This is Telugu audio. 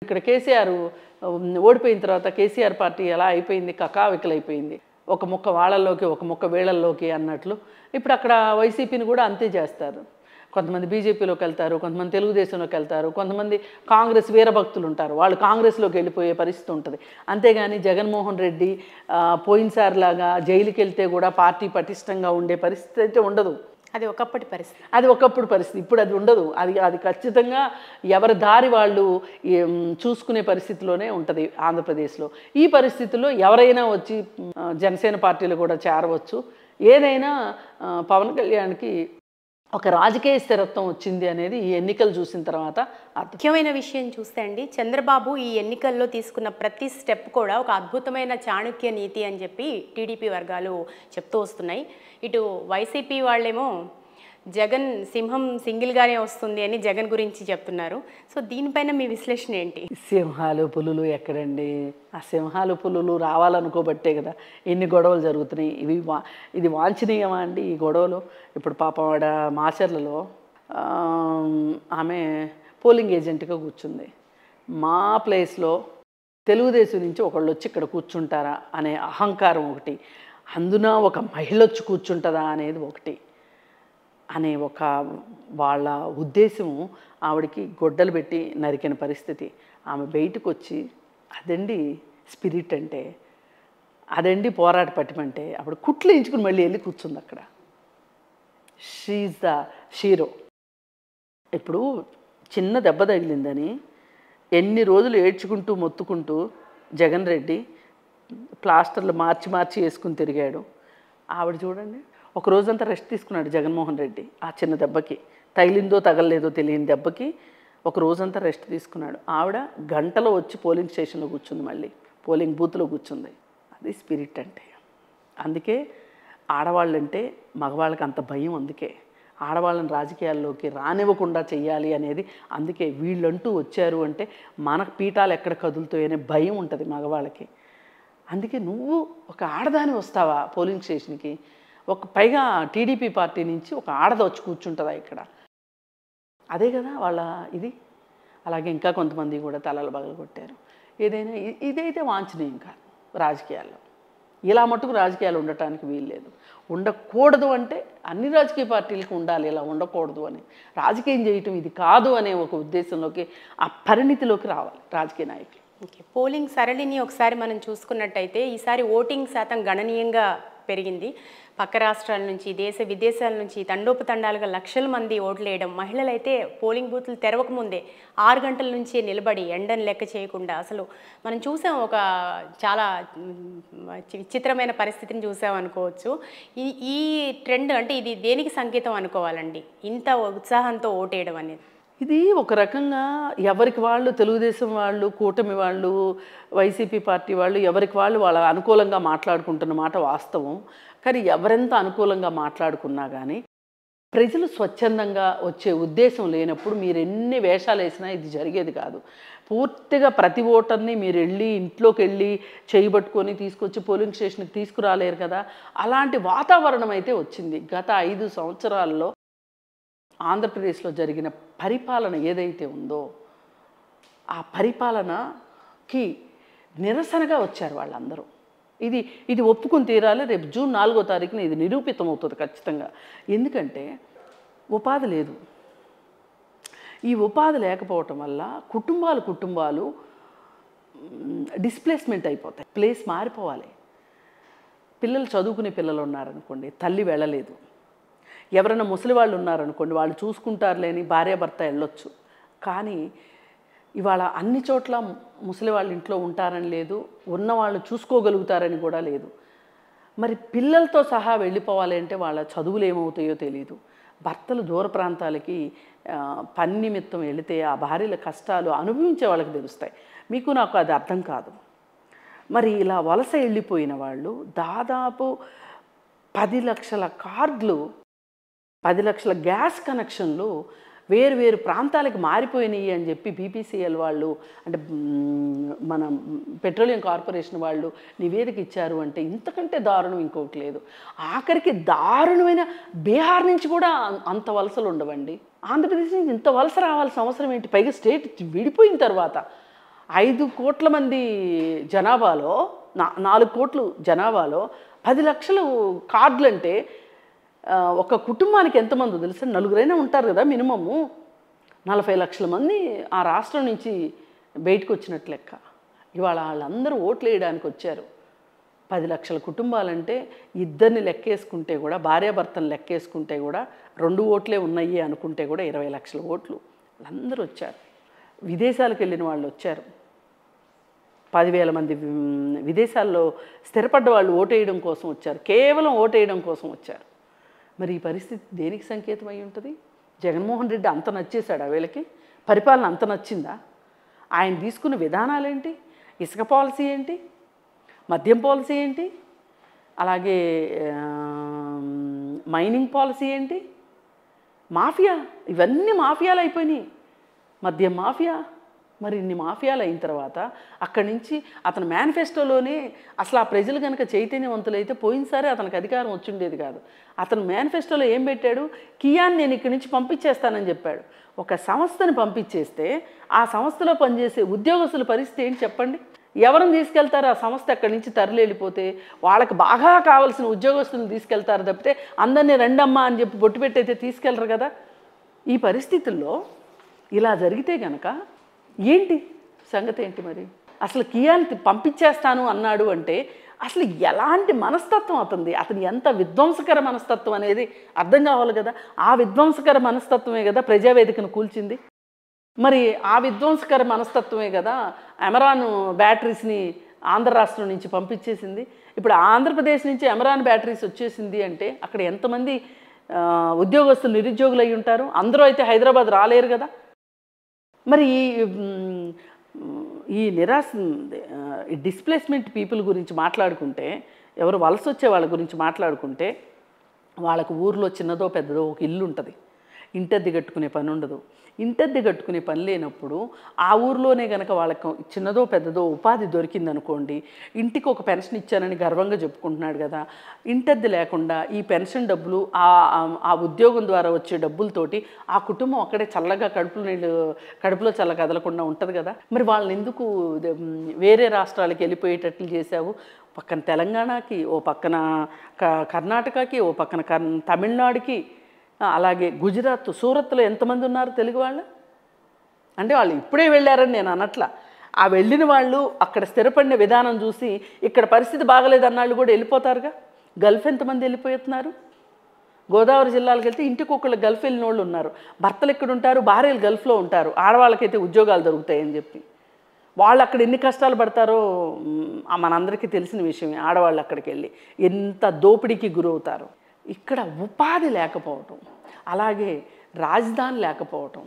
ఇక్కడ కేసీఆర్ ఓడిపోయిన తర్వాత కేసీఆర్ పార్టీ ఎలా అయిపోయింది, కకావికలైపోయింది. ఒక ముక్క వాళ్ళల్లోకి ఒక ముక్క వీళ్ళల్లోకి అన్నట్లు ఇప్పుడు అక్కడ వైసీపీని కూడా అంతే చేస్తారు. కొంతమంది బీజేపీలోకి వెళ్తారు, కొంతమంది తెలుగుదేశంలోకి వెళ్తారు, కొంతమంది కాంగ్రెస్ వీరభక్తులు ఉంటారు, వాళ్ళు కాంగ్రెస్లోకి వెళ్ళిపోయే పరిస్థితి ఉంటుంది. అంతేగాని జగన్మోహన్ రెడ్డి పోయినసారిలాగా జైలుకి వెళ్తే కూడా పార్టీ పటిష్టంగా ఉండే పరిస్థితి అయితే ఉండదు. అది ఒకప్పటి పరిస్థితి. అది ఒకప్పుడు పరిస్థితి, ఇప్పుడు అది ఉండదు. అది ఖచ్చితంగా ఎవరి దారి వాళ్ళు చూసుకునే పరిస్థితిలోనే ఉంటుంది ఆంధ్రప్రదేశ్లో. ఈ పరిస్థితుల్లో ఎవరైనా వచ్చి జనసేన పార్టీలు కూడా చేరవచ్చు. ఏదైనా పవన్ కళ్యాణ్కి ఒక రాజకీయ స్థిరత్వం వచ్చింది అనేది ఈ ఎన్నికలు చూసిన తర్వాత ముఖ్యమైన విషయం చూస్తే అండి, చంద్రబాబు ఈ ఎన్నికల్లో తీసుకున్న ప్రతి స్టెప్ కూడా ఒక అద్భుతమైన చాణక్య నీతి అని చెప్పి టీడీపీ వర్గాలు చెప్తూ వస్తున్నాయి. ఇటు వైసీపీ వాళ్ళేమో జగన్ సింహం సింగిల్గానే వస్తుంది అని జగన్ గురించి చెప్తున్నారు. సో దీనిపైన మీ విశ్లేషణ ఏంటి? సింహాలు పులులు ఎక్కడండి? ఆ సింహాలు పులులు రావాలనుకోబట్టే కదా ఎన్ని గొడవలు జరుగుతున్నాయి. ఇది వాంఛనీయమా అండి ఈ గొడవలు? ఇప్పుడు పాపం ఆడ మాచర్లలో ఆమె పోలింగ్ ఏజెంట్గా కూర్చుంది. మా ప్లేస్లో తెలుగుదేశం నుంచి ఒకళ్ళు వచ్చి ఇక్కడ కూర్చుంటారా అనే అహంకారం ఒకటి, అందున ఒక మహిళ వచ్చి కూర్చుంటుందా అనేది ఒకటి అనే ఒక వాళ్ళ ఉద్దేశం ఆవిడకి గొడ్డలు పెట్టి నరికిన పరిస్థితి. ఆమె బయటకు వచ్చి అదండి స్పిరిట్ అంటే, అదండి పోరాట పట్టిమంటే, అప్పుడు కుట్లు ఎంచుకుని మళ్ళీ వెళ్ళి కూర్చుంది అక్కడ. She the shero. ఇప్పుడు చిన్న దెబ్బ తగిలిందని ఎన్ని రోజులు ఏడ్చుకుంటూ మొత్తుకుంటూ జగన్ రెడ్డి ప్లాస్టర్లు మార్చి వేసుకుని తిరిగాడు. ఆవిడ చూడండి, ఒక రోజంతా రెస్ట్ తీసుకున్నాడు జగన్మోహన్ రెడ్డి. ఆ చిన్న దెబ్బకి, తగిలిందో తగలలేదో తెలియని దెబ్బకి ఒక రోజంతా రెస్ట్ తీసుకున్నాడు. ఆవిడ గంటలో వచ్చి పోలింగ్ స్టేషన్లో కూర్చుంది, మళ్ళీ పోలింగ్ బూత్లో కూర్చుంది. అది స్పిరిట్ అంటే. అందుకే ఆడవాళ్ళంటే మగవాళ్ళకి అంత భయం. అందుకే ఆడవాళ్ళని రాజకీయాల్లోకి రానివ్వకుండా చెయ్యాలి అనేది. అందుకే వీళ్ళంటూ వచ్చారు అంటే మన పీఠాలు ఎక్కడ కదులుతాయనే భయం ఉంటుంది మగవాళ్ళకి. అందుకే నువ్వు ఒక ఆడదాని వస్తావా పోలింగ్ స్టేషన్కి? పైగా టీడీపీ పార్టీ నుంచి ఒక ఆడద వచ్చి కూర్చుంటుందా ఇక్కడ? అదే కదా వాళ్ళ ఇది. అలాగే ఇంకా కొంతమంది కూడా తలలు పగలగొట్టారు. ఏదైనా ఇదైతే వాంఛనీయం కాదు రాజకీయాల్లో. ఇలా మటుకు రాజకీయాలు ఉండటానికి వీల్లేదు. ఉండకూడదు అంటే అన్ని రాజకీయ పార్టీలకు ఉండాలి, ఇలా ఉండకూడదు అని. రాజకీయం చేయటం ఇది కాదు అనే ఒక ఉద్దేశంలోకి, ఆ పరిణితిలోకి రావాలి రాజకీయ నాయకులు. ఓకే, పోలింగ్ సరళిని ఒకసారి మనం చూసుకున్నట్టయితే ఈసారి ఓటింగ్ శాతం గణనీయంగా పెరిగింది. పక్క రాష్ట్రాల నుంచి, దేశ విదేశాల నుంచి తండోపతండాలుగా లక్షల మంది ఓట్లు వేయడం. మహిళలైతే పోలింగ్ బూత్లు తెరవకముందే 6 గంటల నుంచి నిలబడి ఎండను లెక్క చేయకుండా, అసలు మనం చూసాం, ఒక చాలా విచిత్రమైన పరిస్థితిని చూసాం అనుకోవచ్చు. ఈ ట్రెండ్ అంటే ఇది దేనికి సంకేతం అనుకోవాలండి, ఇంత ఉత్సాహంతో ఓటేయడం అనేది? ఇది ఒక రకంగా ఎవరికి వాళ్ళు, తెలుగుదేశం వాళ్ళు, కూటమి వాళ్ళు, వైసీపీ పార్టీ వాళ్ళు, ఎవరికి వాళ్ళు వాళ్ళ అనుకూలంగా మాట్లాడుకుంటున్న మాట వాస్తవం. కానీ ఎవరెంత అనుకూలంగా మాట్లాడుకున్నా కానీ ప్రజలు స్వచ్ఛందంగా వచ్చే ఉద్దేశం లేనప్పుడు మీరు ఎన్ని వేషాలు వేసినా ఇది జరిగేది కాదు. పూర్తిగా ప్రతి ఓటర్ని మీరు వెళ్ళి ఇంట్లోకి వెళ్ళి చేయబట్టుకొని తీసుకొచ్చి పోలింగ్ స్టేషన్కి తీసుకురాలేరు కదా. అలాంటి వాతావరణం అయితే వచ్చింది. గత 5 సంవత్సరాల్లో ఆంధ్రప్రదేశ్లో జరిగిన పరిపాలన ఏదైతే ఉందో ఆ పరిపాలనకి నిరసనగా వచ్చారు వాళ్ళందరూ. ఇది ఒప్పుకొని తీరాలి. రేపు జూన్ 4వ తారీఖున ఇది నిరూపితం అవుతుంది ఖచ్చితంగా. ఎందుకంటే ఉపాధి లేదు. ఈ ఉపాధి లేకపోవటం వల్ల కుటుంబాలు డిస్ప్లేస్మెంట్ అయిపోతాయి. ప్లేస్ మారిపోవాలి. పిల్లలు చదువుకునే పిల్లలు ఉన్నారనుకోండి, తల్లి వెళ్ళలేదు. ఎవరైనా ముసలి వాళ్ళు ఉన్నారనుకోండి, వాళ్ళు చూసుకుంటారులేని భార్యాభర్త వెళ్ళొచ్చు. కానీ ఇవాళ అన్ని చోట్ల ముసలి వాళ్ళు ఇంట్లో ఉంటారని లేదు, ఉన్నవాళ్ళు చూసుకోగలుగుతారని కూడా లేదు. మరి పిల్లలతో సహా వెళ్ళిపోవాలి అంటే వాళ్ళ చదువులు ఏమవుతాయో తెలియదు. భర్తలు దూర ప్రాంతాలకి పని నిమిత్తం వెళితే ఆ భార్యల కష్టాలు అనుభవించే వాళ్ళకి తెలుస్తాయి. మీకు నాకు అది అర్థం కాదు. మరి ఇలా వలస వెళ్ళిపోయిన వాళ్ళు దాదాపు 10 లక్షల కార్డులు, 10 లక్షల గ్యాస్ కనెక్షన్లు వేరు ప్రాంతాలకు మారిపోయినాయి అని చెప్పి బీపీసీఎల్ వాళ్ళు, అంటే మన పెట్రోలియం కార్పొరేషన్ వాళ్ళు నివేదిక ఇచ్చారు. అంటే ఇంతకంటే దారుణం ఇంకొకటి లేదు. ఆఖరికి దారుణమైన బీహార్ నుంచి కూడా అంత వలసలు ఉండవండి. ఆంధ్రప్రదేశ్ నుంచి ఇంత వలస రావాల్సిన అవసరం ఏంటి? పైగా స్టేట్ విడిపోయిన తర్వాత 5 కోట్ల మంది జనాభాలో 4 కోట్లు జనాభాలో 10 లక్షలు కార్డులు అంటే ఒక కుటుంబానికి ఎంతమంది తెలుసా? నలుగురైనా ఉంటారు కదా మినిమము. 40 లక్షల మంది ఆ రాష్ట్రం నుంచి బయటకు వచ్చినట్లు లెక్క. ఇవాళ వాళ్ళందరూ ఓట్లు వేయడానికి వచ్చారు. 10 లక్షల కుటుంబాలంటే ఇద్దరిని లెక్కేసుకుంటే కూడా, భార్యాభర్తను లెక్కేసుకుంటే కూడా 2 ఓట్లే ఉన్నాయి అనుకుంటే కూడా 20 లక్షల ఓట్లు. వాళ్ళందరూ వచ్చారు. విదేశాలకు వెళ్ళిన వాళ్ళు వచ్చారు. 10,000 మంది విదేశాల్లో స్థిరపడ్డ వాళ్ళు ఓటేయడం కోసం వచ్చారు. కేవలం ఓటేయడం కోసం వచ్చారు. మరి ఈ పరిస్థితి దేనికి సంకేతం అయి ఉంటుంది? జగన్మోహన్ రెడ్డి అంత నచ్చేశాడు ఆ వీళ్ళకి? పరిపాలన అంత నచ్చిందా? ఆయన తీసుకున్న విధానాలేంటి? ఇసుక పాలసీ ఏంటి? మద్యం పాలసీ ఏంటి? అలాగే మైనింగ్ పాలసీ ఏంటి? మాఫియా, ఇవన్నీ మాఫియాలు అయిపోయినాయి. మద్యం మాఫియా. మరి ఇన్ని మాఫియాలు అయిన తర్వాత అక్కడి నుంచి అతని మేనిఫెస్టోలోనే అసలు ఆ ప్రజలు కనుక చైతన్యవంతులైతే పోయినసారి అతనికి అధికారం వచ్చిండేది కాదు. అతను మేనిఫెస్టోలో ఏం పెట్టాడు? కియాని నేను ఇక్కడి నుంచి పంపించేస్తానని చెప్పాడు. ఒక సంస్థని పంపించేస్తే ఆ సంస్థలో పనిచేసే ఉద్యోగస్తుల పరిస్థితి ఏంటి చెప్పండి? ఎవరిని తీసుకెళ్తారు? ఆ సంస్థ అక్కడి నుంచి తరలి వెళ్ళిపోతే వాళ్ళకి బాగా కావాల్సిన ఉద్యోగస్తులను తీసుకెళ్తారు తప్పితే అందరినీ రెండమ్మా అని చెప్పి బొట్టు పెట్టయితే తీసుకెళ్ళరు కదా. ఈ పరిస్థితుల్లో ఇలా జరిగితే కనుక ఏంటి సంగతి ఏంటి? మరి అసలు కియాని పంపించేస్తాను అన్నాడు అంటే అసలు ఎలాంటి మనస్తత్వం అతనిది? అతని ఎంత విధ్వంసకర మనస్తత్వం అనేది అర్థం కావాలి కదా. ఆ విధ్వంసకర మనస్తత్వమే కదా ప్రజావేదికను కూల్చింది. మరి ఆ విధ్వంసకర మనస్తత్వమే కదా అమెరాన్ బ్యాటరీస్ని ఆంధ్ర రాష్ట్రం నుంచి పంపించేసింది. ఇప్పుడు ఆంధ్రప్రదేశ్ నుంచి అమెరాన్ బ్యాటరీస్ వచ్చేసింది అంటే అక్కడ ఎంతమంది ఉద్యోగస్తులు నిరుద్యోగులు అయి ఉంటారు? అందరూ అయితే హైదరాబాద్ రాలేరు కదా. మరి ఈ నిరాశ డిస్ప్లేస్మెంట్ పీపుల్ గురించి మాట్లాడుకుంటే, ఎవరు వలస వచ్చే వాళ్ళ గురించి మాట్లాడుకుంటే, వాళ్ళకు ఊర్లో చిన్నదో పెద్దదో ఒక ఇల్లు ఉంటుంది. ఇంటద్దె కట్టుకునే పని ఉండదు. ఇంటద్దె కట్టుకునే పని లేనప్పుడు ఆ ఊర్లోనే కనుక వాళ్ళకు చిన్నదో పెద్దదో ఉపాధి దొరికిందనుకోండి, ఇంటికి ఒక పెన్షన్ ఇచ్చానని గర్వంగా చెప్పుకుంటున్నాడు కదా. ఇంటద్దె లేకుండా ఈ పెన్షన్ డబ్బులు ఆ ఉద్యోగం ద్వారా వచ్చే డబ్బులతోటి ఆ కుటుంబం అక్కడే చల్లగా కడుపులో చల్ల కదలకుండా ఉంటుంది కదా. మరి వాళ్ళని ఎందుకు వేరే రాష్ట్రాలకు వెళ్ళిపోయేటట్లు చేశావు? పక్కన తెలంగాణకి, ఓ పక్కన కర్ణాటకకి, ఓ పక్కన తమిళనాడుకి, అలాగే గుజరాత్ సూరత్లో ఎంతమంది ఉన్నారు తెలుగు వాళ్ళు? అంటే వాళ్ళు ఇప్పుడే వెళ్ళారని నేను అనట్లా. ఆ వెళ్ళిన వాళ్ళు అక్కడ స్థిరపడిన విధానం చూసి ఇక్కడ పరిస్థితి బాగలేదన్నాళ్ళు కూడా వెళ్ళిపోతారుగా. గల్ఫ్ ఎంతమంది వెళ్ళిపోతున్నారు? గోదావరి జిల్లాలకు వెళ్తే ఇంటికి ఒకళ్ళు గల్ఫ్ వెళ్ళిన వాళ్ళు ఉన్నారు. భర్తలు ఎక్కడ ఉంటారు? భార్యలు గల్ఫ్లో ఉంటారు. ఆడవాళ్ళకైతే ఉద్యోగాలు దొరుకుతాయని చెప్పి వాళ్ళు అక్కడ ఎన్ని కష్టాలు పడతారో మనందరికీ తెలిసిన విషయమే. ఆడవాళ్ళు అక్కడికి వెళ్ళి ఎంత దోపిడీకి గురవుతారు. ఇక్కడ ఉపాధి లేకపోవటం, అలాగే రాజధాని లేకపోవటం,